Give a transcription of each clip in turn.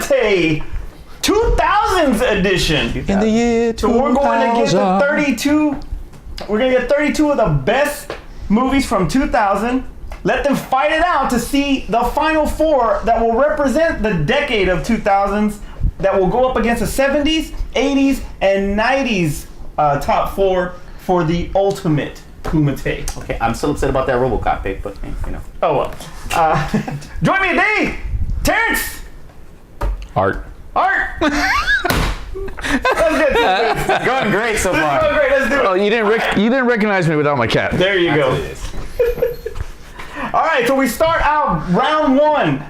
Kumite 2000s edition. In the year 2000. So we're going to get the 32. We're going to get 32 of the best movies from 2000. Let them fight it out to see the final four that will represent the decade of 2000s that will go up against the 70s, 80s, and 90s top four for the ultimate Kumite. Okay, I'm still upset about that RoboCop pick, but you know. Oh well. Join me today, Terrence. Art. That's good. It's going great so far. Going great. Let's do it. Oh, you didn't recognize me without my cap. There you go. All right, so we start out round one.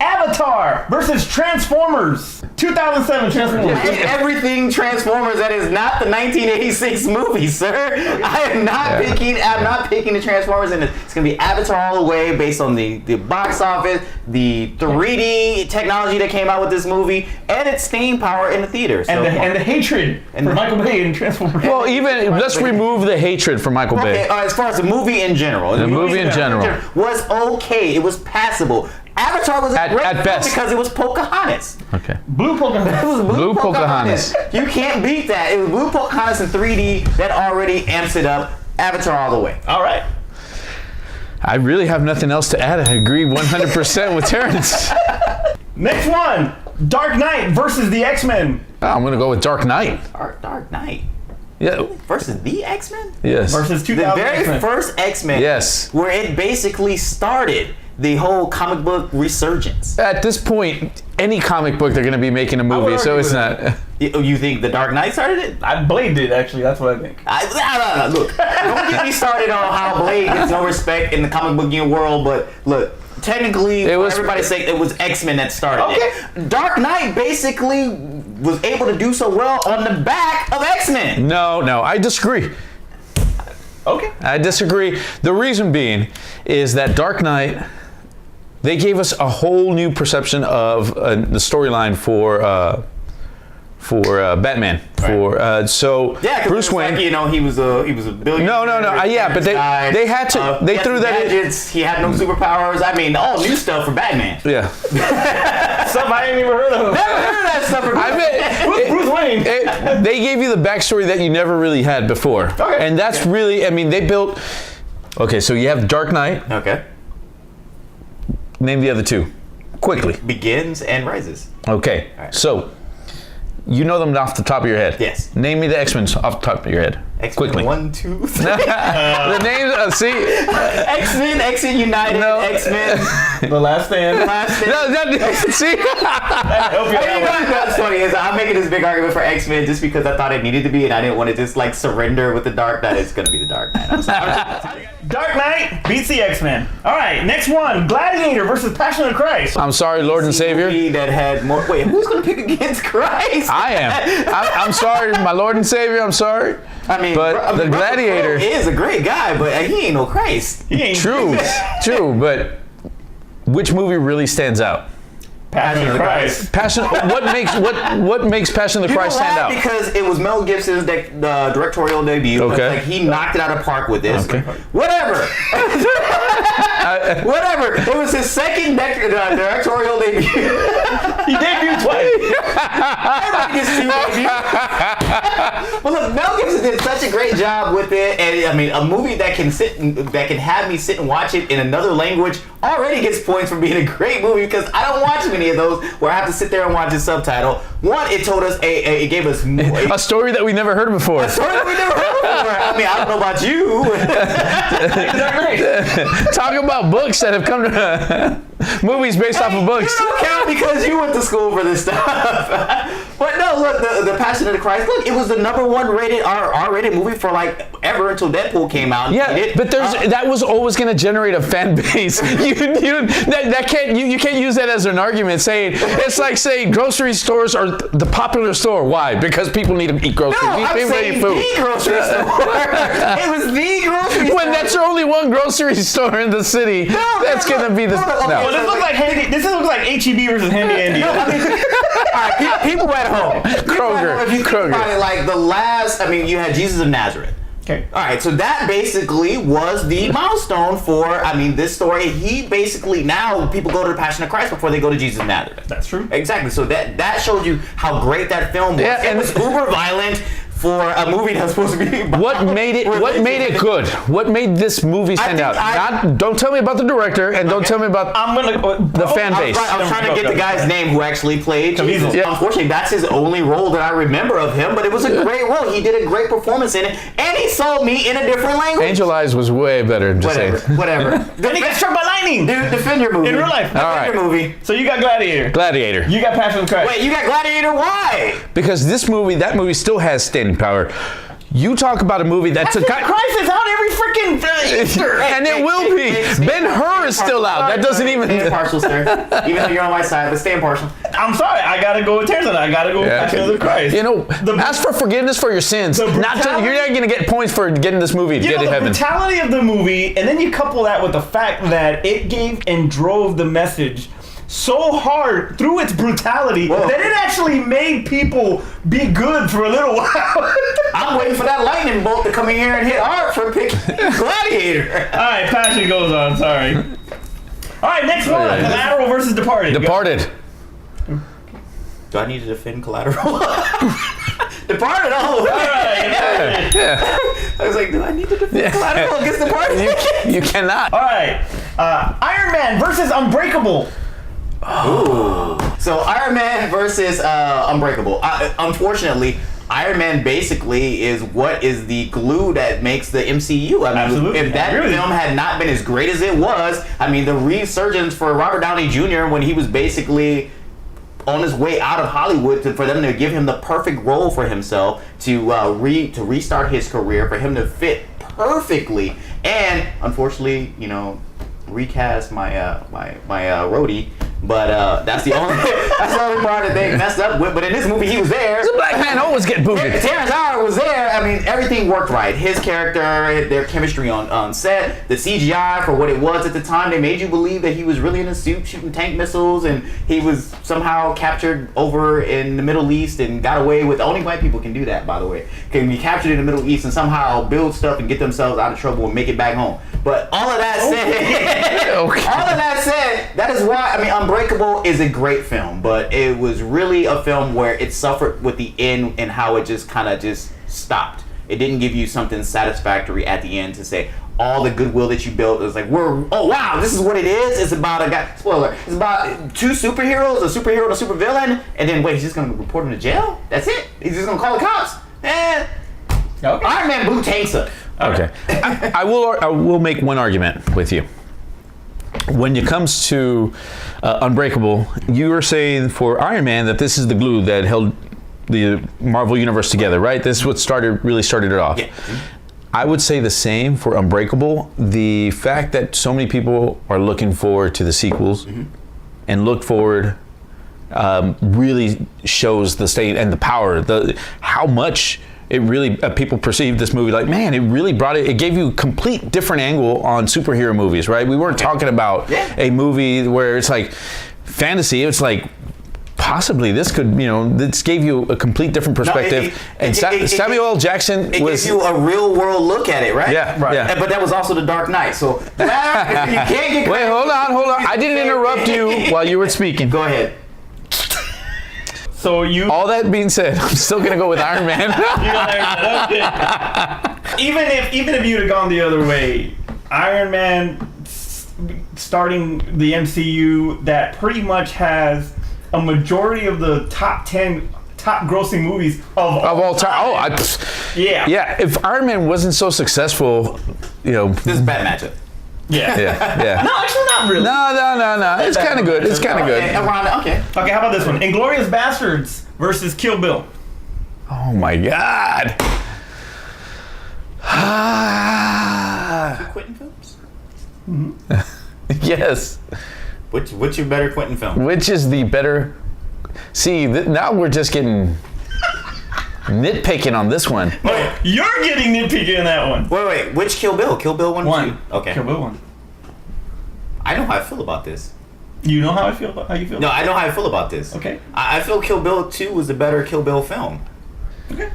Avatar versus Transformers. 2007 Transformers. Everything Transformers that is not the 1986 movie, sir. I am not picking. I'm not picking the Transformers, and it's gonna be Avatar all the way, based on the box office, the 3D technology that came out with this movie, and its staying power in the theater. So, and the hatred for Michael Bay and Transformers. Well, even let's remove the hatred for Michael Bay. Okay, as far as the movie in general, The movie in general was okay. It was passable. Avatar was a great at film best because it was Pocahontas. Okay. Blue Pocahontas. It was Blue Pocahontas. You can't beat that. It was Blue Pocahontas in 3D that already amps it up. Avatar all the way. All right. I really have nothing else to add. I agree 100% with Terrence. Next one. Dark Knight versus the X-Men. I'm gonna go with Dark Knight. Dark Knight. Yeah. Versus the X-Men? Yes. Versus The 2000 very X-Men. first X-Men. Yes. Where it basically started the whole comic book resurgence. At this point, any comic book they're gonna be making a movie, so argue it's with not. You think the Dark Knight started it? Blade did, actually. That's what I think. No. Look, don't get me started on how Blade gets no respect in the comic booking world, but look, technically, for everybody's sake, it was X-Men that started it. Dark Knight basically was able to do so well on the back of X-Men. No, I disagree. Okay. I disagree. The reason being is that Dark Knight, they gave us a whole new perception of the storyline for Batman. Right. So Bruce Wayne. Like, he was a billionaire. No. Yeah, but they had to. They threw that in. He had no superpowers. I mean, all new stuff for Batman. Yeah. Something I ain't even heard of. Never heard of that stuff for Batman. Bruce Wayne. They gave you the backstory that you never really had before. Okay. And that's really. I mean, they built. Okay, so you have Dark Knight. Okay. Name the other two, quickly. Begins and Rises. Okay, right. So you know them off the top of your head. Yes. Name me the X-Men off the top of your head. X-Men quickly. 1, 2, 3. The names. See. X-Men United. No. X-Men. The Last Stand. See. That's funny. Is I'm making this big argument for X-Men just because I thought it needed to be, and I didn't want to just like surrender with the Dark Knight. It's gonna be the Dark Knight. I'm sorry. Dark Knight beats the X-Men. All right, next one. Gladiator versus Passion of Christ. I'm sorry, Lord and Savior. That had more. Wait, who's gonna pick against Christ? I am. I'm sorry, my Lord and Savior. I'm sorry. I mean, but the Gladiator is a great guy, but he ain't no Christ. He ain't true, but which movie really stands out? Passion of the Christ. Passion. What makes Passion of the Christ stand out? Because it was Mel Gibson's directorial debut. Okay. Like he knocked it out of the park with this. Okay. Whatever. Whatever. It was his second directorial debut. He debuted twice. Everybody gets to debut. Well, look, Mel Gibson did such a great job with it, and I mean, a movie that can have me sit and watch it in another language already gets points for being a great movie because I don't watch many of those where I have to sit there and watch the subtitle. One, it told us it gave us a story that we never heard before. A story that we never heard before. I mean, I don't know about you. Talk about books that have come to movies based off of books. You don't count because you went to school for this stuff. But no, look, the Passion of the Christ. Look, it was the #1 rated R-rated movie for like ever until Deadpool came out. Yeah, but that was always going to generate a fan base. You can't use that as an argument. Saying it's like saying grocery stores are the popular store. Why? Because people need to eat groceries. No, I'm saying the grocery store. It was the grocery store. When that's only one grocery store in the city, that's going to be the. Well, this looks like HEB versus Handy Andy. No, I mean, all right, people at home. Kroger. If you think about it, like the last, I mean, you had Jesus of Nazareth. Okay. All right, so that basically was the milestone for, this story. He basically, now people go to the Passion of Christ before they go to Jesus Nazareth. That's true. Exactly. So that showed you how great that film was. Yeah, It was uber violent for a movie that's supposed to be. What made it good? What made this movie stand out? Don't tell me about the director, and don't tell me about the fan base. I was trying to get the guy's name who actually played Jesus. Yeah. Unfortunately, that's his only role that I remember of him, but it was a great role. He did a great performance in it, and he sold me in a different language. Angel Eyes was way better. I'm just saying. Whatever. Then he got struck by lightning. Dude, defend your movie. In real life. Defend your movie. So you got Gladiator. Gladiator. You got Passion of the Christ. Wait, you got Gladiator? Why? Because that movie still has staying power. You talk about a movie that's Passion of the Christ is out every freaking Easter. and it will be. Ben-Hur is still out. That doesn't even. Stay impartial, sir. Even though you're on my side, but stay impartial. I'm sorry. I gotta go with Terrence. I gotta go with Passion of the Christ. You know, ask for forgiveness for your sins. You're not going to get points for getting this movie to get to heaven. The brutality of the movie, and then you couple that with the fact that it gave and drove the message so hard through its brutality that it actually made people be good for a little while. I'm waiting for that lightning bolt to come in here and hit Art for picking Gladiator. All right, Passion goes on. Sorry. All right, next one. Collateral versus Departed. Departed. Do I need to defend Collateral? Departed all the way. All right. Yeah. I was like, do I need to defend Collateral against Departed? You cannot. All right. Iron Man versus Unbreakable. Ooh. So Iron Man versus Unbreakable. Unfortunately, Iron Man basically is what is the glue that makes the MCU. Absolutely. If that film had not been as great as it was, the resurgence for Robert Downey Jr. when he was basically on his way out of Hollywood for them to give him the perfect role for himself to restart his career, for him to fit perfectly, and unfortunately, recast my roadie. But that's the only part that they messed up with. But in this movie, he was there. The black man always get booted. Terrence Howard was there. Everything worked right. His character, their chemistry on set, the CGI for what it was at the time. They made you believe that he was really in a suit shooting tank missiles, and he was somehow captured over in the Middle East and got away with. Only white people can do that, by the way. Can be captured in the Middle East and somehow build stuff and get themselves out of trouble and make it back home. But all of that said, all of that said, that is why Unbreakable is a great film, but it was really a film where it suffered with the end and how it just kind of just stopped. It didn't give you something satisfactory at the end to say all the goodwill that you built. It was like, oh wow, this is what it is. It's about a guy. Spoiler. It's about two superheroes, a superhero and a supervillain, and then wait, he's just gonna report him to jail. That's it. He's just gonna call the cops. Iron Man blew tanks up. Okay. I will make one argument with you. When it comes to Unbreakable, you were saying for Iron Man that this is the glue that held the Marvel Universe together, right? This is what really started it off. Yeah. I would say the same for Unbreakable. The fact that so many people are looking forward to the sequels and look forward really shows the state and the power, how much it really people perceive this movie like, man, it really it gave you a complete different angle on superhero movies, right? We weren't talking about a movie where it's like fantasy. It's like possibly this could, this gave you a complete different perspective. Samuel L. Jackson gives you a real world look at it, right? Yeah, right. Yeah. But that was also The Dark Knight, so you can't get. Wait, hold on. I didn't interrupt you while you were speaking. Go ahead. So all that being said, I'm still gonna go with Iron Man. Even if you'd have gone the other way, Iron Man starting the MCU that pretty much has a majority of the top 10 top grossing movies of all time. Yeah. If Iron Man wasn't so successful, this is a bad matchup. Yeah. No, actually not really. No. It's kind of good. Okay, Okay, how about this one? Inglourious Bastards versus Kill Bill. Oh my God. Quentin films? Yes. What's your better Quentin film? Which is the better? See, now we're just getting nitpicking on this one. Wait, you're getting nitpicky in that one. Wait. Which Kill Bill? Kill Bill 1 or 2? Okay. Kill Bill 1. I know how I feel about this. You know how I feel? How you feel? No, I know how I feel about this. Okay. I feel Kill Bill 2 was the better Kill Bill film.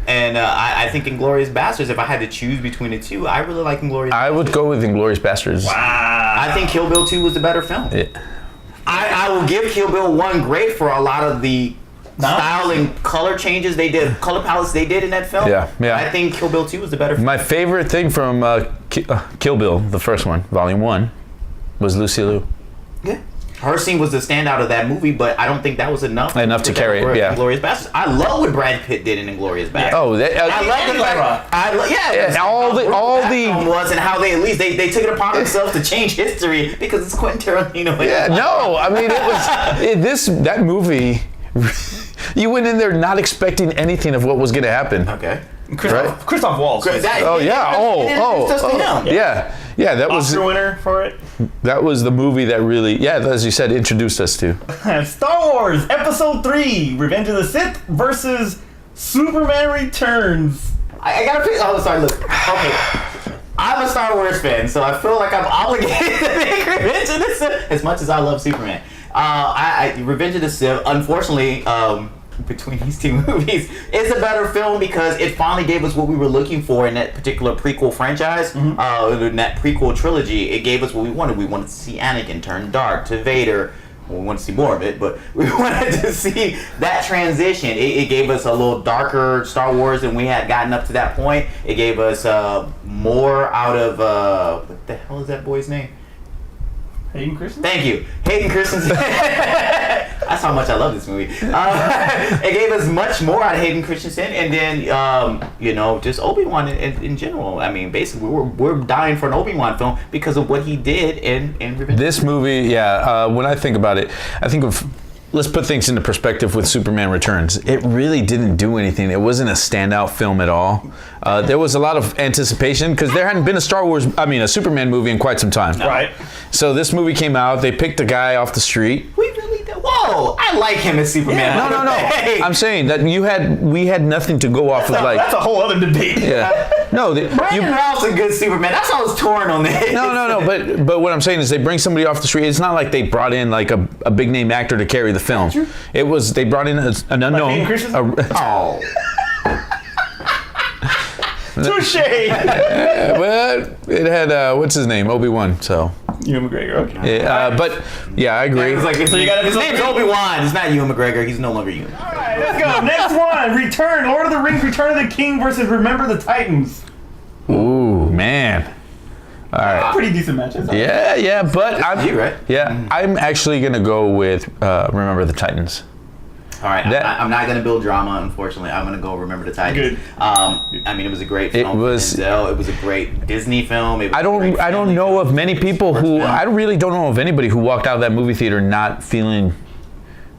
And I think Inglourious Basterds, if I had to choose between the two, I really like Inglourious Basterds. I would go with Inglourious Basterds. Wow. I think Kill Bill 2 was the better film. Yeah. I will give Kill Bill 1 grade for a lot of the style and color changes they did, color palettes they did in that film. Yeah. I think Kill Bill 2 was the better film. My favorite thing from Kill Bill, the first one, Volume 1, was Lucy Liu. Yeah. Her scene was the standout of that movie, but I don't think that was enough. Enough to carry it, yeah. Inglourious Basterds. I love what Brad Pitt did in Inglourious Basterds. Oh, I love the fact, all the was and how they at least they took it upon themselves to change history because it's Quentin Tarantino. Yeah, no, I mean that movie. You went in there not expecting anything of what was going to happen. Okay. Christoph Waltz. Yeah. That was Oscar winner for it. That was the movie that really, as you said, introduced us to. Star Wars Episode 3: Revenge of the Sith versus Superman Returns. I gotta pick. Oh, sorry. Look. Okay. I'm a Star Wars fan, so I feel like I'm obligated to make Revenge of the Sith as much as I love Superman. Revenge of the Sith, unfortunately, between these two movies, is a better film because it finally gave us what we were looking for in that particular prequel franchise, in that prequel trilogy. It gave us what we wanted. We wanted to see Anakin turn dark to Vader. Well, we want to see more of it, but we wanted to see that transition. It gave us a little darker Star Wars than we had gotten up to that point. It gave us more out of, what the hell is that boy's name? Hayden Christensen? Thank you. Hayden Christensen. That's how much I love this movie. It gave us much more out of Hayden Christensen, and then, just Obi-Wan in general. I mean, basically, we're dying for an Obi-Wan film because of what he did in Revenge. This movie, when I think about it, I think of, let's put things into perspective with Superman Returns. It really didn't do anything. It wasn't a standout film at all. There was a lot of anticipation because there hadn't been a Superman movie in quite some time. No. Right. So this movie came out. They picked a guy off the street. We really did. Whoa, I like him as Superman. Yeah, no. Hey. I'm saying that we had nothing to go off of. That's a whole other debate. Yeah. No, Brandon Routh's a good Superman. That's how I was torn on this. No. But what I'm saying is they bring somebody off the street. It's not like they brought in like a big name actor to carry the film. It was they brought in an unknown. Touche. But it had what's his name, Obi-Wan. So. Ewan McGregor. Okay. Yeah, I agree. His name's Obi-Wan. It's not Ewan McGregor. He's no longer Ewan. All right, let's go. Next one. Lord of the Rings: Return of the King versus Remember the Titans. Ooh, man. All right. Pretty decent matches. Yeah, but right? Yeah, I'm actually gonna go with Remember the Titans. All right, I'm not going to build drama, unfortunately. I'm going to go Remember the Titans. Good. It was a great film. It was a great Disney film. I don't know of many people who, I really don't know of anybody who walked out of that movie theater not feeling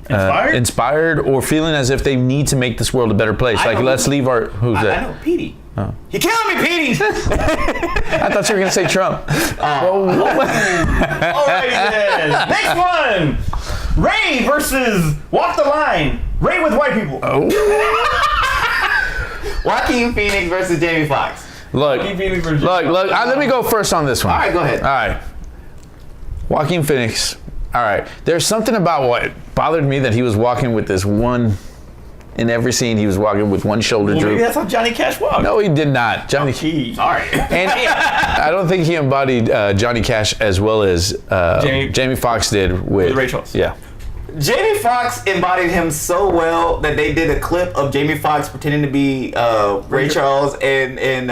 inspired or feeling as if they need to make this world a better place. Let's leave our, who's that? I know, Petey. Oh. You're killing me, Petey! I thought you were going to say Trump. Alrighty then. Next one. Ray versus Walk the Line. Ray with white people. Oh. Joaquin Phoenix versus Jamie Foxx. Look. Let me go first on this one. All right, go ahead. All right. Joaquin Phoenix. All right. There's something about what bothered me that he was walking with this one. In every scene, he was walking with one shoulder droop. Maybe that's how Johnny Cash walked. No, he did not. All right. And I don't think he embodied Johnny Cash as well as Jamie Foxx did with Ray Charles. Yeah. Jamie Foxx embodied him so well that they did a clip of Jamie Foxx pretending to be Ray Charles and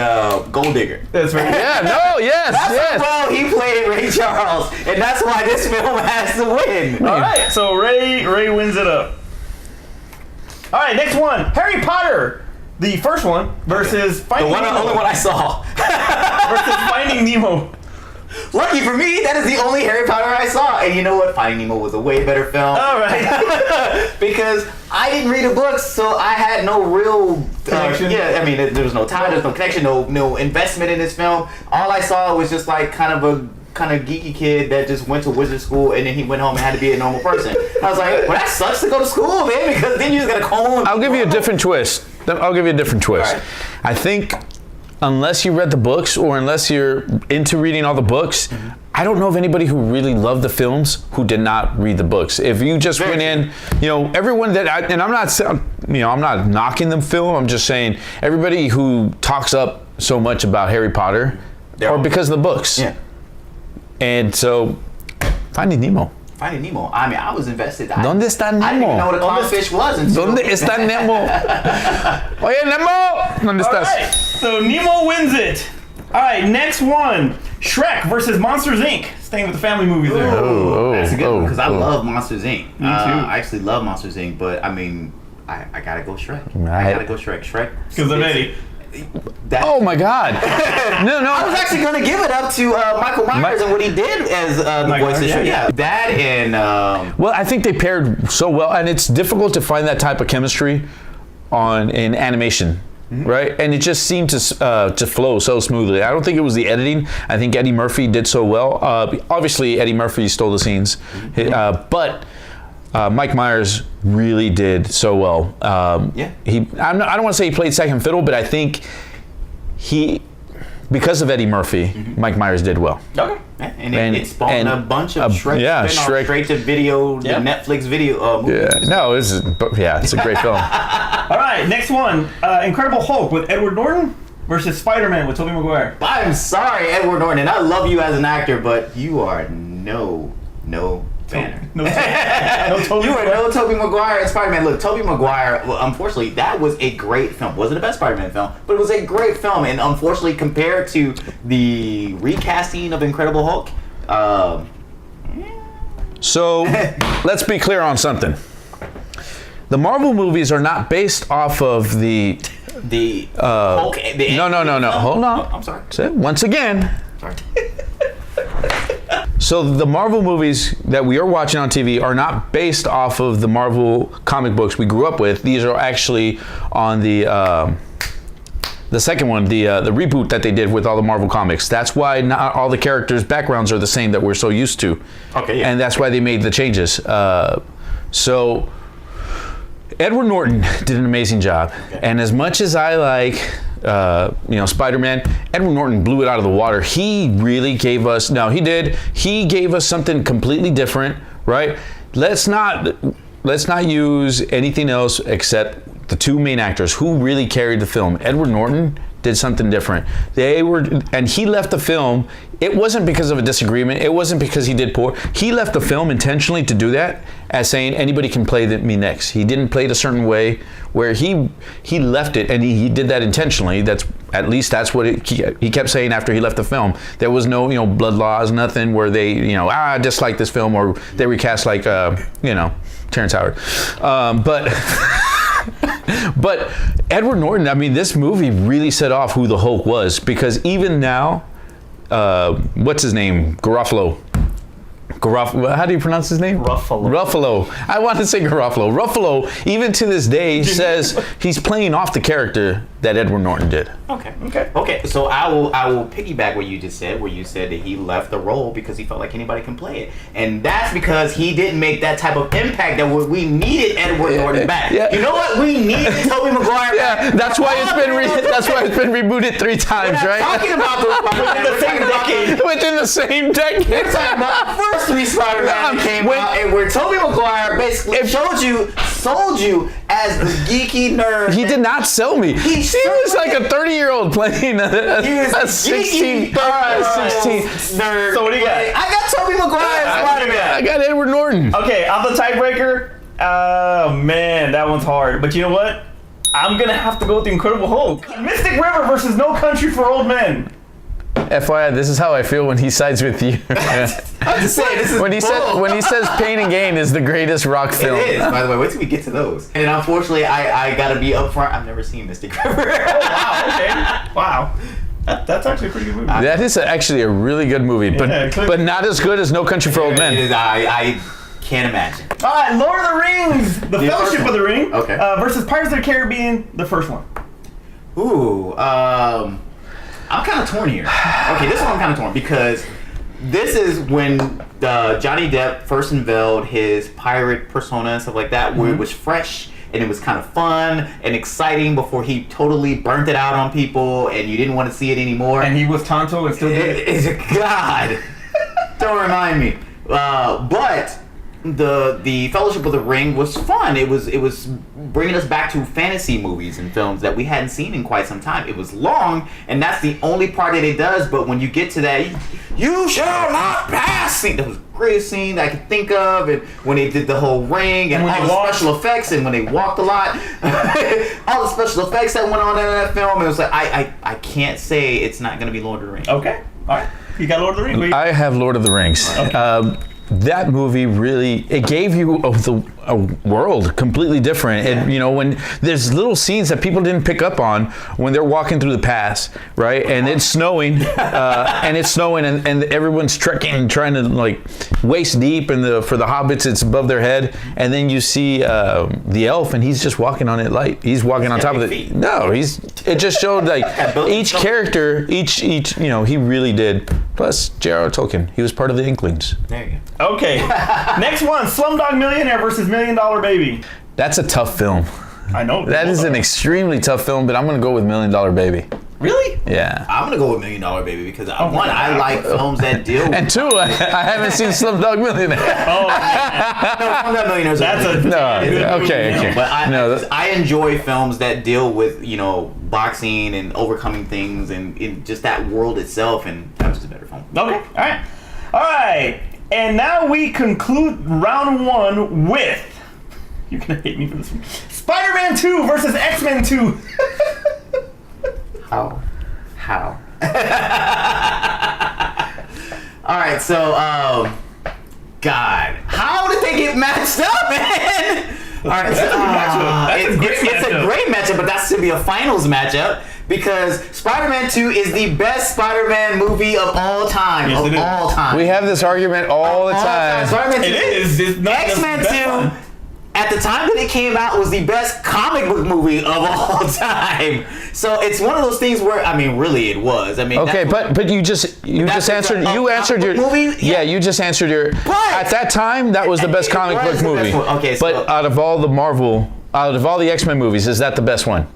Gold Digger. That's right. Yeah, no, yes, That's how well he played Ray Charles, and that's why this film has to win. All right, so Ray wins it up. All right, next one. Harry Potter, the first one, versus Finding Nemo. The only one I saw. Versus Finding Nemo. Lucky for me, that is the only Harry Potter I saw. And you know what? Finding Nemo was a way better film. All right. Because I didn't read the books, so I had no real connection. There was no time, there was no connection, no investment in this film. All I saw was just like kind of geeky kid that just went to wizard school and then he went home and had to be a normal person. I was like, well, that sucks to go to school, man, because then you just gotta come home. I'll give you a different twist. Right. I think unless you read the books or unless you're into reading all the books, I don't know of anybody who really loved the films who did not read the books. If you just went in, everyone that, and I'm not knocking the film. I'm just saying everybody who talks up so much about Harry Potter, or because of the books. Yeah. And so, Finding Nemo. Finding Nemo. I mean, I was invested. ¿Dónde está Nemo? I didn't even know what a clownfish was until. ¿Dónde está Nemo? Oye, Nemo! ¿Dónde All estás? right, so Nemo wins it. All right, next one. Shrek versus Monsters, Inc. Staying with the family movies there. That's a good one because I love Monsters Inc. Me too. I actually love Monsters Inc. But I mean, I gotta go Shrek. I gotta go Shrek. Because I'm Eddie. Oh my God! No. I was actually gonna give it up to Michael Myers and what he did as the voice of Shrek. Yeah, that and. Well, I think they paired so well, and it's difficult to find that type of chemistry in animation. Right, and it just seemed to flow so smoothly. I don't think it was the editing. I think Eddie Murphy did so well. Obviously, Eddie Murphy stole the scenes, but Mike Myers really did so well. I don't want to say he played second fiddle, but I think because of Eddie Murphy, Mike Myers did well. Okay. And it spawned a bunch of Shrek straight to video, the Netflix video movies. Yeah, no, it's a great film. All right, next one. Incredible Hulk with Edward Norton versus Spider-Man with Tobey Maguire. I'm sorry, Edward Norton, and I love you as an actor, but you are no banner. No Tobey. You are no Tobey Maguire and Spider-Man. Look, Tobey Maguire, unfortunately, that was a great film. Wasn't the best Spider-Man film, but it was a great film. And unfortunately, compared to the recasting of Incredible Hulk, So, let's be clear on something. The Marvel movies are not based off of the Hulk. No. Hold on. I'm sorry. Once again. Sorry. So the Marvel movies that we are watching on TV are not based off of the Marvel comic books we grew up with. These are actually on the second one, the reboot that they did with all the Marvel comics. That's why not all the characters' backgrounds are the same that we're so used to. Okay. Yeah. And that's why they made the changes. So Edward Norton did an amazing job. Okay. And as much as I like Spider-Man, Edward Norton blew it out of the water. He really gave us, he gave us something completely different, right? Let's not use anything else except the two main actors who really carried the film. Edward Norton did something different. And he left the film. It wasn't because of a disagreement. It wasn't because he did poor. He left the film intentionally to do that, as saying anybody can play me next. He didn't play it a certain way, where he left it, and he did that intentionally. That's what he kept saying after he left the film. There was no blood laws, nothing where they I dislike this film, or they recast like Terrence Howard, but. But Edward Norton, I mean, this movie really set off who the Hulk was, because even now, what's his name? Garofalo. How do you pronounce his name? Ruffalo. I want to say Garofalo. Ruffalo, even to this day, says he's playing off the character that Edward Norton did. Okay. So I will piggyback what you just said, where you said that he left the role because he felt like anybody can play it, and that's because he didn't make that type of impact that we needed Edward Norton back. Yeah. You know what? We needed Tobey Maguire back. Yeah, that's why it's been rebooted 3 times, right? Talking about within the same decade. Within the same decade. We're talking about the first 3 Spider-Man came out, and where Tobey Maguire basically sold you as the geeky nerd. He did not sell me. He was like a 30-year-old playing a 16 nerd. So what do you got? I got Tobey Maguire as Spider-Man. I got Edward Norton. Okay, I'm the tiebreaker. Oh man, that one's hard. But you know what? I'm gonna have to go with the Incredible Hulk. Mystic River versus No Country for Old Men. FYI, this is how I feel when he sides with you. I'm just saying, this is when he says Pain and Gain is the greatest rock film. It is, by the way. Wait till we get to those. And unfortunately, I gotta be upfront. I've never seen Mystic River. Oh, wow, okay. Wow. That's actually a pretty good movie. That is actually a really good movie, but not as good as No Country for Old Men. I can't imagine. All right, Lord of the Rings, The Fellowship of the Ring, okay, versus Pirates of the Caribbean, the first one. Ooh, I'm kind of torn here. Okay, this one I'm kind of torn because this is when Johnny Depp first unveiled his pirate persona and stuff like that, where it was fresh and it was kind of fun and exciting before he totally burnt it out on people and you didn't want to see it anymore. And he was Tonto and still did it. God. Don't remind me. But the Fellowship of the Ring was fun. It was bringing us back to fantasy movies and films that we hadn't seen in quite some time. It was long, and that's the only part that it does. But when you get to that, you shall not pass scene. That was the greatest scene that I could think of. And when they did the whole ring and all the special effects, and when they walked a lot, all the special effects that went on in that film, it was like I can't say it's not going to be Lord of the Rings. Okay, all right. You got Lord of the Rings. I have Lord of the Rings. Okay. That movie really, it gave you a world completely different. And you know, when there's little scenes that people didn't pick up on when they're walking through the pass, right? And it's snowing, and everyone's trekking and trying to like waist deep, and for the hobbits it's above their head, and then you see the elf, and he's just walking on it light. He's walking on top of it. No, it just showed like each character, each you know, he really did. Plus J.R.R. Tolkien, he was part of the Inklings. There you go. Okay, next one, Slumdog Millionaire versus $1 Million Baby. That's a tough film. I know. That is an extremely tough film, but I'm going to go with $1 Million Baby. Really? Yeah. I'm gonna go with $1 Million Baby because one, I like films that deal with And two, I haven't seen Slumdog Millionaire. Oh, man. Slumdog Millionaire. That's a No, okay. But I enjoy films that deal with, you know, boxing and overcoming things and in just that world itself, and that was just a better film. Okay, all right. And now we conclude round one with, you're gonna hate me for this one, Spider-Man 2 versus X-Men 2. How? All right, so God, how did they get matched up, man? All right, it's a great matchup, but that's to be a finals matchup because Spider-Man 2 is the best Spider-Man movie of all time. Yes, all time. We have this argument all the time. Spider-Man 2. It is. It's not X-Men 2. At the time that it came out, was the best comic book movie of all time. So it's one of those things where, I mean, really, it was. I mean, Okay, but you just answered your movie. Yeah, you just answered your. At that time, that was the best comic book movie. Okay, so, but out of all the X-Men movies, is that the best one?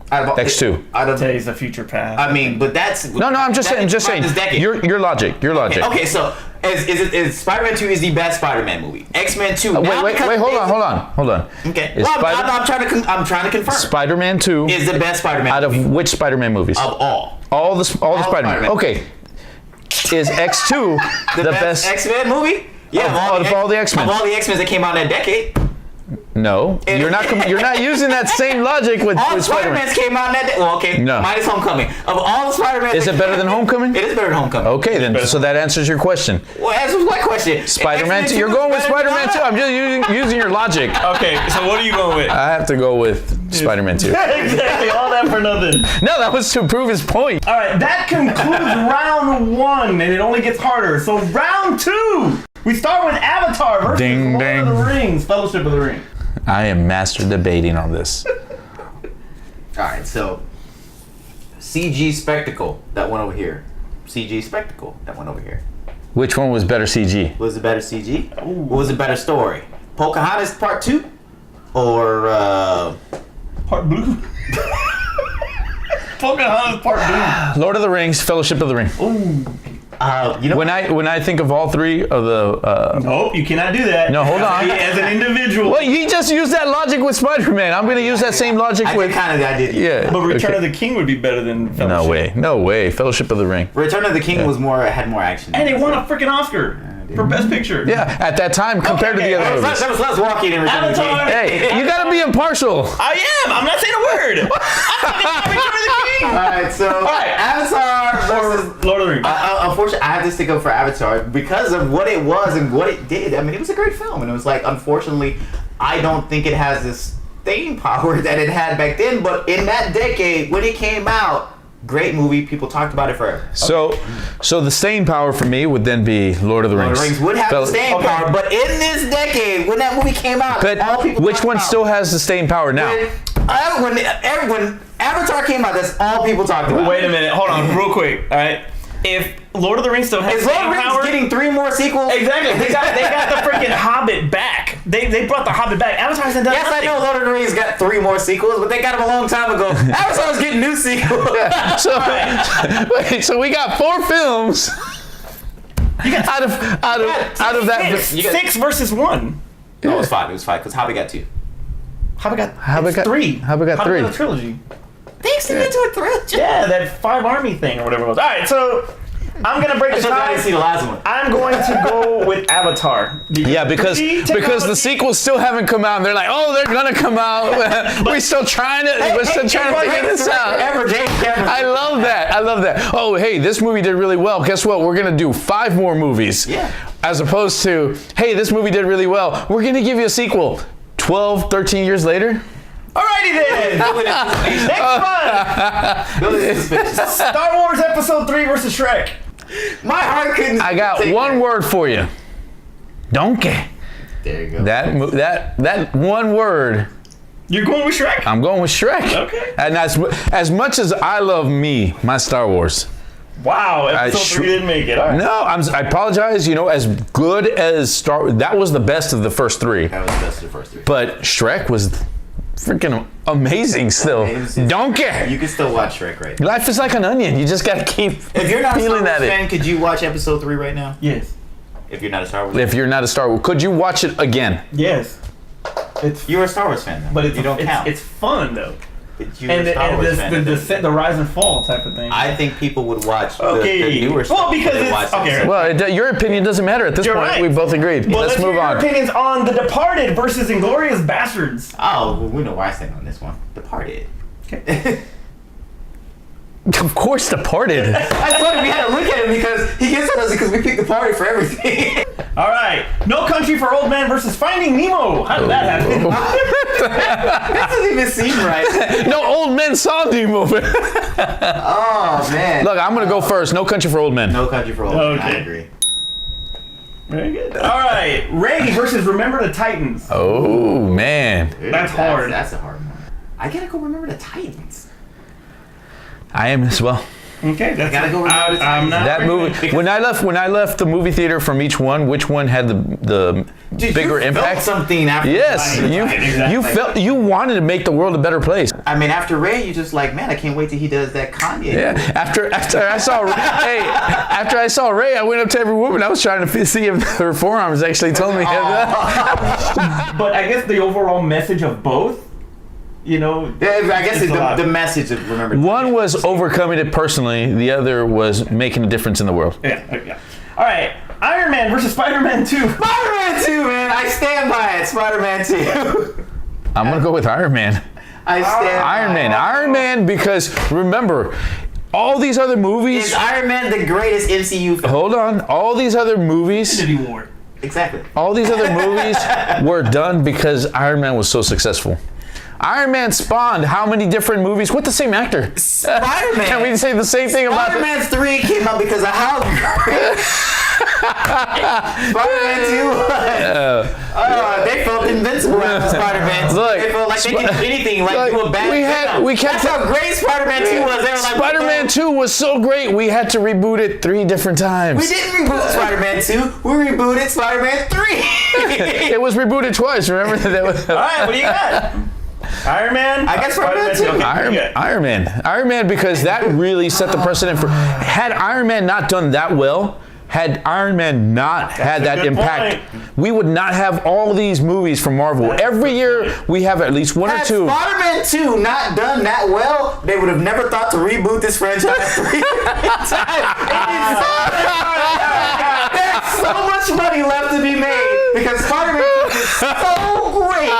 X2. Today's the future past. I mean, but that's No, I'm just saying. Your logic. Okay, so is Spider-Man 2 is the best Spider-Man movie. X-Men 2. Wait, hold on. Okay. Well, I'm trying to confirm. Spider-Man 2 is the best Spider-Man out of movie. which Spider-Man movies? Of all. All the Spider-Man. Okay. Is X2 the best X-Men movie? Yeah, of all the X-Men. Of all the X-Men that came out in that decade. No, you're not using that same logic with All the Spider-Man. Spider-Mans came out in that day. Well, okay, No. minus Homecoming. Of all the Spider-Man, Is it better than Homecoming? It is better than Homecoming. Okay, then. So that answers your question. Well, answer my question. Spider-Man 2. X-Men You're 2 going with is better than Spider-Man 2. I'm just using your logic. Okay, so what are you going with? I have to go with Spider-Man 2. Exactly, all that for nothing. No, that was to prove his point. All right, that concludes round one, and it only gets harder. So round two, we start with Avatar versus Ding, Lord ding. of the Rings, Fellowship of the Ring. I am master debating on this. All right, so CG spectacle that went over here. CG spectacle that went over here. Which one was better CG? What was the better CG? What was the better story? Pocahontas Part 2 or Part Blue. Pocahontas Part Lord of the Rings, Fellowship of the Ring. Blue. Ooh. you know When I think of all three of the Nope, you cannot do that. No, hold on. As an individual. well, you just used that logic with Spider-Man. I'm going to use that same logic I with did. yeah. But Return okay. of the King would be better than Fellowship. No way. Fellowship of the Ring. Return of the King had more action. And they won a freaking Oscar for Best Picture. Yeah, at that time compared to the other movies. That was less walking in Return of the King. Avatar. Hey, you got to be impartial. I am. I'm not saying a word. I'm talking about Return of the King. All right, so Avatar versus Lord of the Rings. unfortunately, I have to stick up for Avatar because of what it was and what it did. I mean, it was a great film, and it was like, unfortunately, I don't think it has this staying power that it had back then. But in that decade, when it came out, great movie. People talked about it forever. So the staying power for me would then be Lord of the Rings. Lord of the Rings would have the staying power, but in this decade, when that movie came out, But all people which talked one about. still has the staying power now? When Avatar came out, that's all people talked about. Wait a minute. Hold on, real quick. All right. If Lord of the Rings still has Is Lord staying of the power, Rings getting 3 more sequels? exactly. They got the freaking Hobbit back. They brought the Hobbit back. Avatar hasn't done Yes, nothing. I know Lord of the Rings got 3 more sequels, but they got them a long time ago. Avatar's getting new sequels. So we got 4 films. out of that. Six versus one. No, it was 5. It was 5 because Hobby got 2. Hobbit got 3. Hobbit got 3. A trilogy. Thanks to a trilogy. Yeah, that 5 army thing or whatever it was. All right, so I'm gonna break the I didn't tie. see the last one. I'm going to go with Avatar. Yeah, because the sequels still haven't come out. And they're like, oh, they're gonna come out. We're still trying to figure this out. I love that. Oh, hey, this movie did really well. Guess what? We're gonna do 5 more movies. Yeah. As opposed to, hey, this movie did really well. We're gonna give you a sequel. 12, 13 years later. Alrighty then. Next one. Star Wars Episode 3 versus Shrek. My heart couldn't. I got one word for you. Donkey. There you go. That one word. You're going with Shrek? I'm going with Shrek. Okay. And as much as I love my Star Wars. Wow, Episode 3 didn't make it. All right. No, I apologize. as good as that was the best of the first 3. That was the best of the first 3. But Shrek was freaking amazing still. Donkey. You can still watch Shrek right now. Life is like an onion. You just gotta keep If you're not a Star peeling Wars at it. fan, could you watch Episode 3 right now? Yes. If you're not a Star Wars If you're not a Star Wars, could you watch it again? Yes. You're a Star Wars fan, though. But you don't count. It's fun though. You're a Star Wars fan. The rise and fall type of thing. I think people would watch the newer Well, stuff. because they it's watch okay. Well, your opinion doesn't matter at this You're point. right. We both agreed. Well, let's move hear on. your opinions on The Departed versus Inglourious Bastards. Oh, well, we know why I stand on this one. Departed. Okay. Of course, Departed. I thought we had to look at him because he gets on us because we picked the party for everything. All right. No Country for Old Men versus Finding Nemo. How did that happen? That doesn't even seem right. No, old men saw Nemo. Oh, man. Look, I'm gonna go first. No Country for Old Men. No Country for Old Men. I Okay. agree. Very good. All right. Ray versus Remember the Titans. Oh man, Dude, That's hard. That's a hard one. I gotta go Remember the Titans. I am as well. Okay, that's Gotta go Remember the I'm Titans. not That movie. When I left the movie theater from each one, which one had the Dude, bigger you impact? Felt something after. Yes, Right, you exactly. you wanted to make the world a better place. I mean, after Ray, you just like, man, I can't wait till he does that Kanye. Yeah. After I saw after I saw Ray, I went up to every woman. I was trying to see if her forearms actually told me. But I guess the overall message of both, Yeah, I guess it's a lot. the message of Remember. One was overcoming it personally. The other was making a difference in the world. Yeah. All right. Iron Man versus Spider-Man 2. Spider-Man 2, man. I stand by it. Spider-Man 2. I'm gonna go with Iron Man. I stand Iron by Man. it. Iron Man, because remember, all these other movies. Is Iron Man the greatest MCU film? Hold on. All these other movies. Infinity War. Exactly. All these other movies were done because Iron Man was so successful. Iron Man spawned how many different movies with the same actor? Spider-Man. Can we say the same thing about Spider-Man 3 came out because of how great Spider-Man 2 was. They felt invincible after Spider-Man 2. Look, They felt like they could do anything, like do a bad kept That's how great Spider-Man 2 was. They were like, Spider-Man 2 was so great, we had to reboot it 3 different times. We didn't reboot Spider-Man 2. We rebooted Spider-Man 3. It was rebooted twice, remember? That was, All right, what do you got? Iron Man? I guess Spider-Man 2. Okay, Iron Man, because that really set the precedent for. Had Iron Man not done that well, had Iron Man not had that good impact, we would not have all these movies from Marvel. Every year we have at least one or Had two. Spider-Man 2 not done that well, they would have never thought to reboot this franchise 3 There's so much money left to be made because Spider-Man 2 is so great.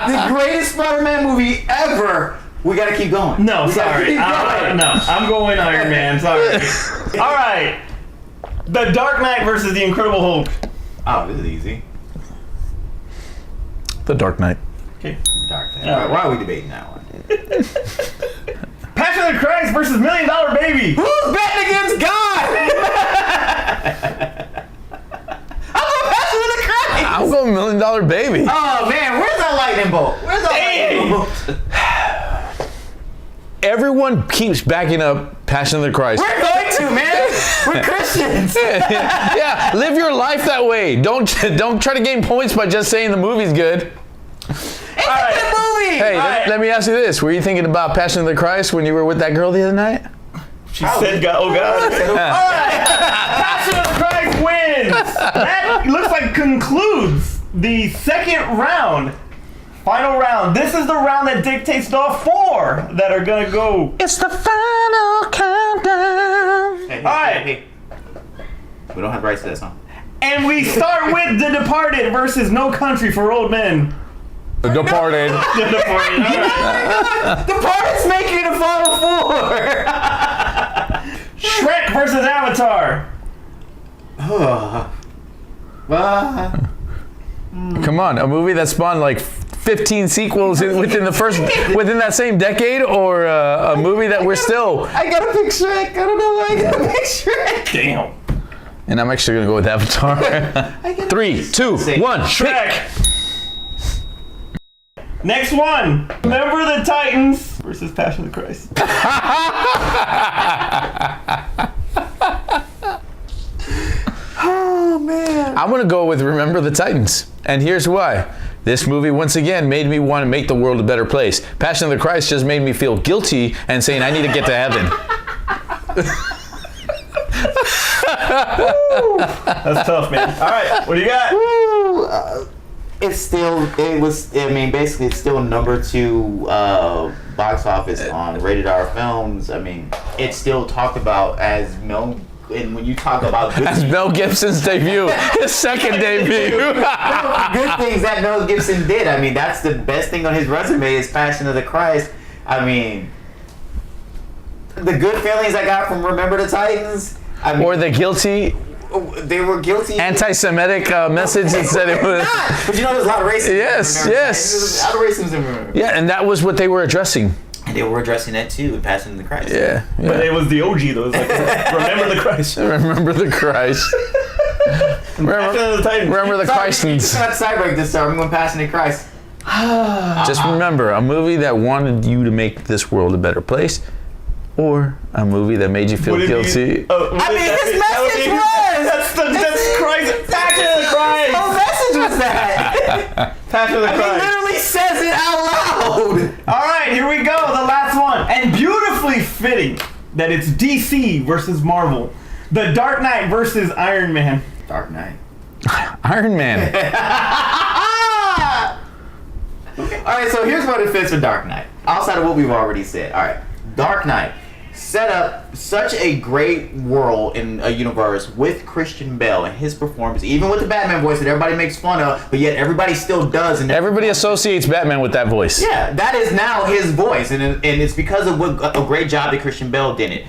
The greatest Spider-Man movie ever. We gotta keep going. No, We gotta sorry. keep going. No, I'm going Iron Man. Sorry. All right. The Dark Knight versus the Incredible Hulk. Oh, this is easy. The Dark Knight. Okay. Dark Knight. Why are we debating that one? Passion of the Christ versus $1 Million Baby. Who's betting against God? I'm going Passion of the Christ. I'm going $1 Million Baby. Oh man, where's that lightning bolt? Where's that lightning bolt? Everyone keeps backing up Passion of the Christ. We're going to, man. We're Christians. Yeah, live your life that way. Don't try to gain points by just saying the movie's good. It's a good movie. Hey, let me ask you this: were you thinking about Passion of the Christ when you were with that girl the other night? She said, God, oh God. All right. Passion of the Christ wins. That looks like concludes the second round. Final round. This is the round that dictates the 4 that are going to go. It's the final countdown. Hey, All right. hey. We don't have rights to that song. And we start with The Departed versus No Country for Old Men. The Departed. The Departed. All right. Departed's making the final 4. Shrek versus Avatar. Come on, a movie that spawned like 15 sequels within that same decade, or a movie that we're still. I gotta pick Shrek. I don't know why I gotta pick Shrek. Damn. And I'm actually gonna go with Avatar. 3, 2, 1. Shrek. Next one. Remember the Titans versus Passion of the Christ. Oh man. I'm gonna go with Remember the Titans, and here's why. This movie once again made me want to make the world a better place. Passion of the Christ just made me feel guilty and saying I need to get to heaven. That's tough, man. All right, what do you got? Basically it's still number 2 box office on Rated R Films. I mean, it's still talked about as and when you talk about good That's Mel Gibson's debut, his second debut. good things that Mel Gibson did. I mean, that's the best thing on his resume is Passion of the Christ. I mean, the good feelings I got from Remember the Titans. I mean, Or the guilty they were guilty. anti-Semitic message that said it was. But you know, there's a lot of racism. Yes, in Remember the yes. Titans. There's a lot of racism in Remember. Yeah, and that was what they were addressing. And they were addressing that too in Passion of the Christ. Yeah. But it was the OG though. It was like Remember the Christ. Remember the Christ. Passion of the Titans. Remember the Christens. I'm not sidebreak this time. I'm going Passion of the Christ. Just remember, a movie that wanted you to make this world a better place, or a movie that made you feel Would it be- guilty. I mean, his message was. That's Christ. Passion of the Christ. What message was that? Passion of the He Christ. literally says it out loud. All right, here we go. The last one. And beautifully fitting that it's DC versus Marvel. The Dark Knight versus Iron Man. Dark Knight. Iron Man. Okay. All right, so here's what it fits for Dark Knight. Outside of what we've already said. All right, Dark Knight set up such a great world in a universe with Christian Bale and his performance, even with the Batman voice that everybody makes fun of, but yet everybody still does. And Everybody associates Batman with that voice. yeah, that is now his voice, and it's because of what a great job that Christian Bale did it.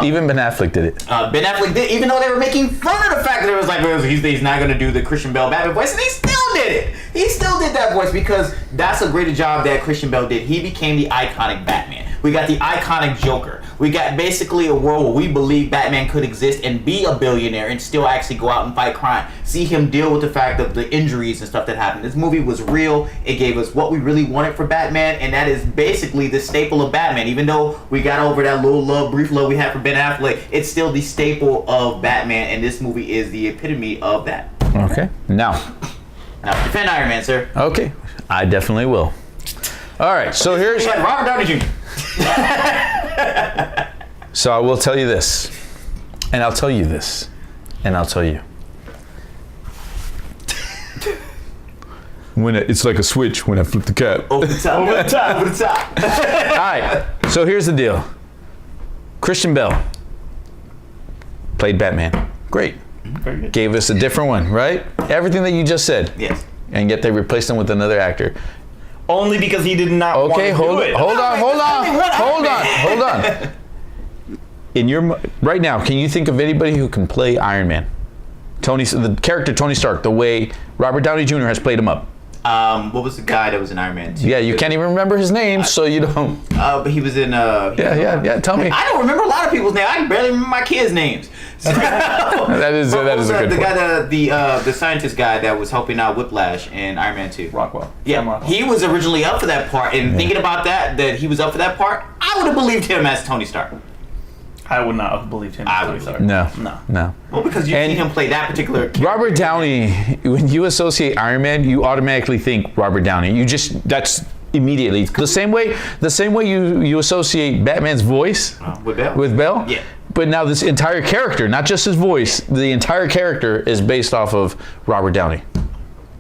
Even Ben Affleck did it. Ben Affleck did, even though they were making fun of the fact that it was like, well, he's not going to do the Christian Bale Batman voice, and he still did it. He still did that voice because that's a great job that Christian Bale did. He became the iconic Batman. We got the iconic Joker. We got basically a world where we believe Batman could exist and be a billionaire and still actually go out and fight crime. See him deal with the fact of the injuries and stuff that happened. This movie was real. It gave us what we really wanted for Batman, and that is basically the staple of Batman. Even though we got over that little brief love we had for Ben Affleck, it's still the staple of Batman, and this movie is the epitome of that. Okay. Now, Defend Iron Man, sir. okay, I definitely will. All right, so here's. We had Robert Downey Jr. So I will tell you this, and I'll tell you this, and I'll tell you. It's like a switch when I flip the cap. Over the top. Over the top. Over the top. All right, so here's the deal. Christian Bale played Batman. Great. Very good. Gave us a different one, right? Everything that you just said. Yes. And yet they replaced him with another actor. Only because he did not want Okay, to hold do it. on. In your right now, can you think of anybody who can play Iron Man? The character Tony Stark, the way Robert Downey Jr. has played him up. What was the guy that was in Iron Man 2? Yeah, you can't even remember his name, so you don't. But he was in. Yeah. Tell me. I don't remember a lot of people's names. I can barely remember my kids' names. So, That is a good the point. guy, the scientist guy that was helping out Whiplash in Iron Man 2. Rockwell. Yeah, Sam Rockwell. he was originally up for that part, and thinking about that he was up for that part, I would have believed him as Tony Stark. I would not have believed him. I Tony would. Stark. No. No. Well, because you've And- seen him play that particular character. Robert Downey, when you associate Iron Man, you automatically think Robert Downey. That's immediately. The same way you associate Batman's voice With Bell? with Bell. Yeah. But now this entire character, not just his voice, the entire character is based off of Robert Downey.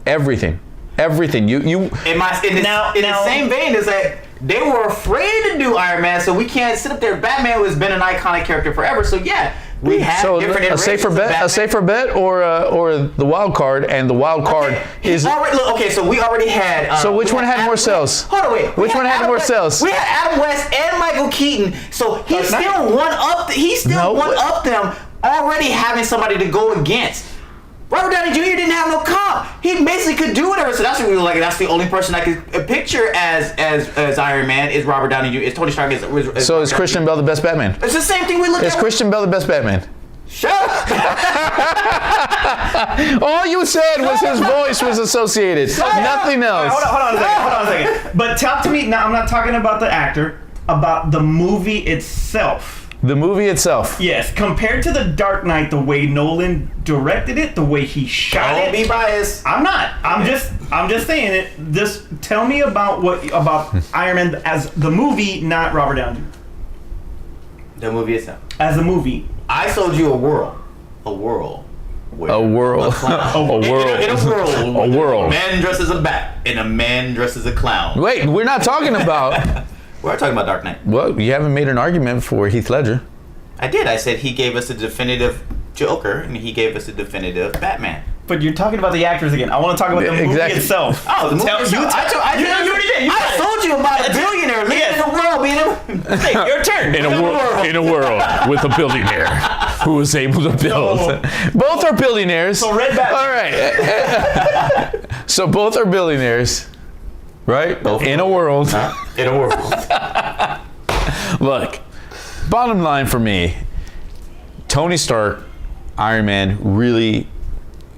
Everything. You In the same vein is that they were afraid to do Iron Man, so we can't sit up there. Batman has been an iconic character forever, so yeah, we have different a safer bet, or the wild card, and the wild card is. So we already had. So which one had more sales? Hold on, wait. Which one had more sales? We had Adam West and Michael Keaton, so he still won up. He still won up them already having somebody to go against. Robert Downey Jr. didn't have no comp. He basically could do whatever. So that's what we were like. That's the only person I could picture as Iron Man is Robert Downey Jr. Is Tony Stark as So is Christian Bale the best Batman? It's the same thing we look at. Is Christian Bale the best Batman? Shut up. All you said was his voice was associated. Nothing else. Hold on a second. But talk to me now. I'm not talking about the actor. About the movie itself. The movie itself. Yes, compared to The Dark Knight, the way Nolan directed it, the way he shot it. Don't be biased. I'm not. I'm just saying it. Just tell me about Iron Man as the movie, not Robert Downey. The movie itself. As a movie. I sold you a world. Where A world. A world. A man dressed as a bat and a man dressed as a clown. Wait, we're not talking about. We're talking about Dark Knight. Well, you haven't made an argument for Heath Ledger. I did. I said he gave us a definitive Joker and he gave us a definitive Batman. But you're talking about the actors again. I want to talk about the movie itself. Oh, the movie itself. You already did. I told you about a billionaire living in the world, being Hey, your turn. In a world with a billionaire who was able to build. Both are billionaires. So Red Batman. All right. So both are billionaires. Right? In a world. In a world. Look, bottom line for me, Tony Stark, Iron Man, really,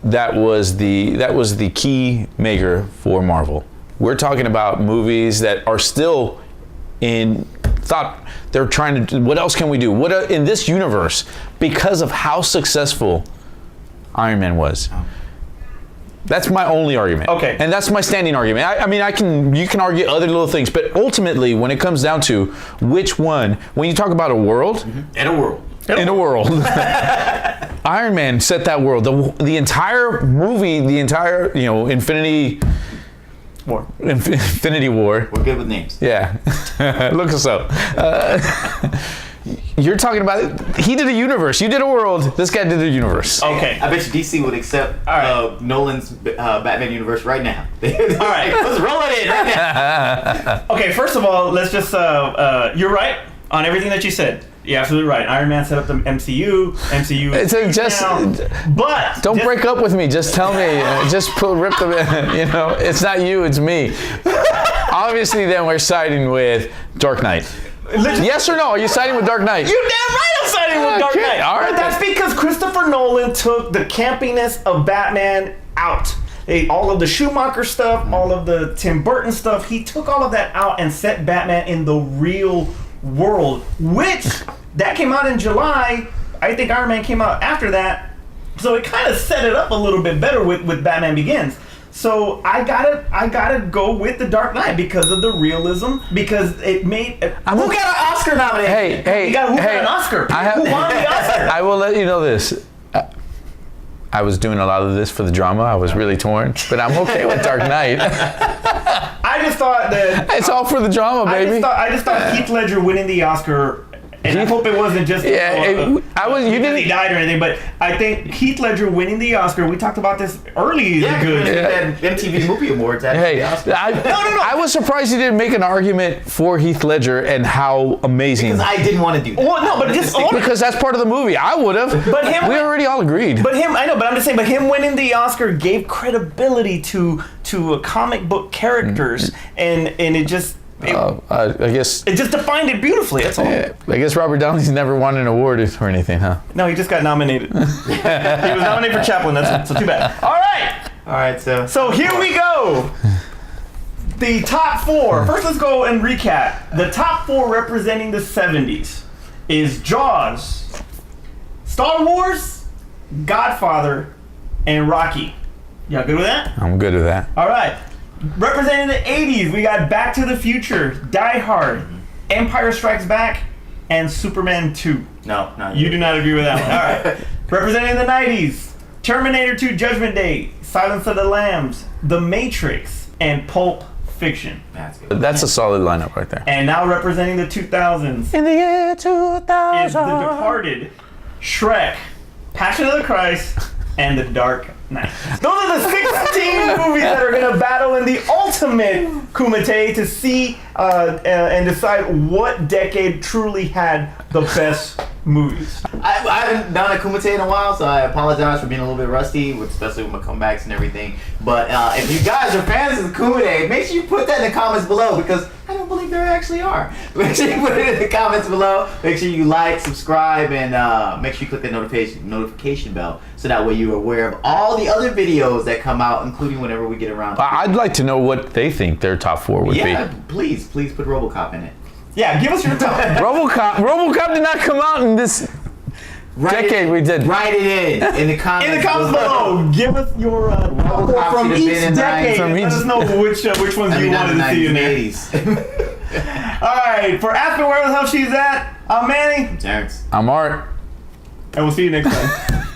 that was the key maker for Marvel. We're talking about movies that are still in thought. They're trying to, what else can we do? What in this universe, because of how successful Iron Man was. That's my only argument. Okay. And that's my standing argument. I mean, you can argue other little things, but ultimately, when it comes down to which one, when you talk about a world, In a world. Iron Man set that world. The entire movie, the entire, Infinity War. We're good with names. Yeah. Look us up. You're talking about, he did a universe. You did a world. This guy did a universe. Okay. I bet you DC would accept Nolan's Batman universe right now. All right. Let's roll it in right now. Okay, first of all, let's just, you're right on everything that you said. You're absolutely right. Iron Man set up the MCU. But don't break up with me. Just tell me. Rip the. It's not you. It's me. Obviously, then we're siding with Dark Knight. Yes or no? Are you siding with Dark Knight? You're damn right I'm siding with Dark Knight. All right. But that's because Christopher Nolan took the campiness of Batman out. All of the Schumacher stuff, all of the Tim Burton stuff, he took all of that out and set Batman in the real world, which that came out in July. I think Iron Man came out after that. So it kind of set it up a little bit better with Batman Begins. So I gotta go with The Dark Knight because of the realism. Because it made. Who got an Oscar nomination? Hey, who got an Oscar? Who won the Oscar? I will let you know this. I was doing a lot of this for the drama. I was really torn, but I'm okay with Dark Knight. I just thought that it's all for the drama, baby. I just thought Heath Ledger winning the Oscar. And I hope it wasn't just you didn't he died or anything, but I think Heath Ledger winning the Oscar. We talked about this early. That MTV Movie Awards. I was surprised he didn't make an argument for Heath Ledger and how amazing. Because I didn't want to do that. Well, no, but because that's part of the movie. I would have. But we already all agreed. But I know. But I'm just saying. But him winning the Oscar gave credibility to comic book characters, and it just. I guess it just defined it beautifully. That's all. I guess Robert Downey's never won an award or anything, huh? No, he just got nominated. He was nominated for Chaplin. So too bad. All right. So here we go. The top four. First, let's go and recap. The top four representing the 70s is Jaws, Star Wars, Godfather, and Rocky. Y'all good with that? I'm good with that. All right. Representing the 80s, we got Back to the Future, Die Hard, Empire Strikes Back, and Superman 2. No, not You do not agree with that one. All right. Representing the 90s, Terminator 2 Judgment Day, Silence of the Lambs, The Matrix, and Pulp Fiction. That's good. That's a solid lineup right there. And now representing the 2000s In the year 2000. is The Departed, Shrek, Passion of the Christ, and The Dark Knight. Those are the 16 movies that are going to battle in the ultimate Kumite to see and decide what decade truly had the best movies. I haven't done a Kumite in a while, so I apologize for being a little bit rusty, especially with my comebacks and everything. But if you guys are fans of the Kumite, make sure you put that in the comments below, because I don't believe there actually are. Make sure you put it in the comments below. Make sure you like, subscribe, and make sure you click that notification bell, so that way you are aware of all the other videos that come out, including whenever we get around. I'd like to know what they think their top 4 would Yeah, be. please put RoboCop in it. Yeah, give us your top. RoboCop did not come out in this decade. We did. Write it in the comments. In the comments below, give us your top 4 from should have each been in decade. from Let each- us know which ones you wanted to see in there. 80s. All right, for Aspen, where the hell she's at, I'm Manny, Terrence. I'm Art. and we'll see you next time.